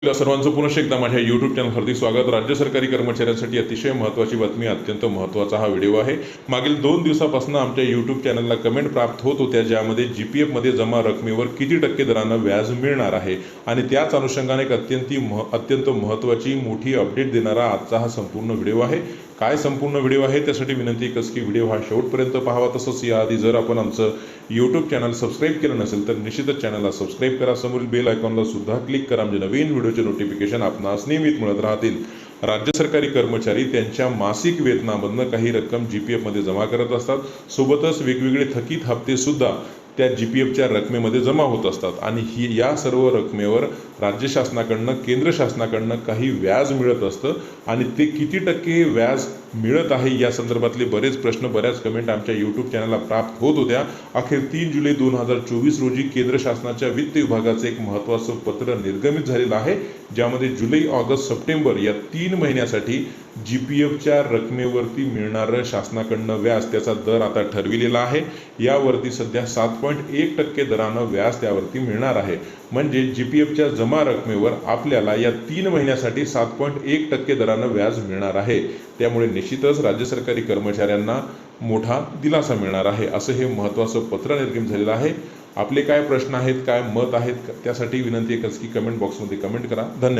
आपल्या सर्वांचं पुनश्च एकदा माझ्या यूट्यूब चॅनल हार्दिक स्वागत। राज्य सरकारी कर्मचाऱ्यांसाठी अतिशय महत्त्वाची बातमी, अत्यंत महत्त्वाचा हा व्हिडिओ आहे। मागील 2 दिवसापासून आमच्या यूट्यूब चॅनलला कमेंट प्राप्त होत होत्या, ज्यामध्ये GPF मध्ये जमा रकमेवर किती टक्के दरानं व्याज मिळणार आहे आणि त्याच अनुषंगाने एक अत्यंत महत्त्वाची मोठी अपडेट देणारा आजचा हा संपूर्ण व्हिडिओ आहे। काय संपूर्ण व्हिडिओ आहे त्यासाठी विनंती एकच की व्हिडिओ हा शेवटपर्यंत पाहावा। तसंच याआधी जर आपण आमचं यूट्यूब चॅनल सबस्क्राईब केलं नसेल तर निश्चितच चॅनलला सबस्क्राईब करा, समोरील बेल आयकॉनला सुद्धा क्लिक करा, म्हणजे नवीन व्हिडिओचे नोटिफिकेशन आपणास नियमित मिळत राहतील। राज्य सरकारी कर्मचारी त्यांच्या मासिक वेतनामधनं काही रक्कम GPF मध्ये जमा करत असतात, सोबतच वेगवेगळे थकीत हप्ते सुद्धा त्या GPFच्या रकमेमध्ये जमा होत असतात आणि या सर्व रकमेवर राज्य शासनाकडनं केंद्र शासनाकडनं काही व्याज मिळत असतं आणि ते किती टक्के व्याज मिळत आहे या संदर्भातले बरेच प्रश्न, बऱ्याच कमेंट आमच्या यूट्यूब चॅनलला प्राप्त होत होत्या। अखेर 3 जुलै 2024 रोजी केंद्र शासनाच्या वित्त विभागाचं एक महत्त्वाचं पत्र निर्गमित झालेलं आहे, ज्यामध्ये जुलै, ऑगस्ट, सप्टेंबर या 3 महिन्यासाठी GPFच्या रकमेवरती मिळणारं शासनाकडनं व्याज, त्याचा दर आता ठरविलेला आहे। यावरती सध्या 7.1% दरानं व्याज त्यावरती मिळणार आहे। म्हणजे GPFच्या जमा रकमेवर आपल्याला या 3 महिन्यासाठी 7.1% दरानं व्याज मिळणार आहे। त्यामुळे निश्चितच राज्य सरकारी कर्मचाऱ्यांना मोठा दिलासा मिळणार आहे, असं हे महत्त्वाचं पत्र निर्गमित झालेलं आहे। आपले काय प्रश्न आहेत, काय मत आहेत, त्यासाठी विनंती एकच की कमेंट बॉक्समध्ये कमेंट करा। धन्यवाद।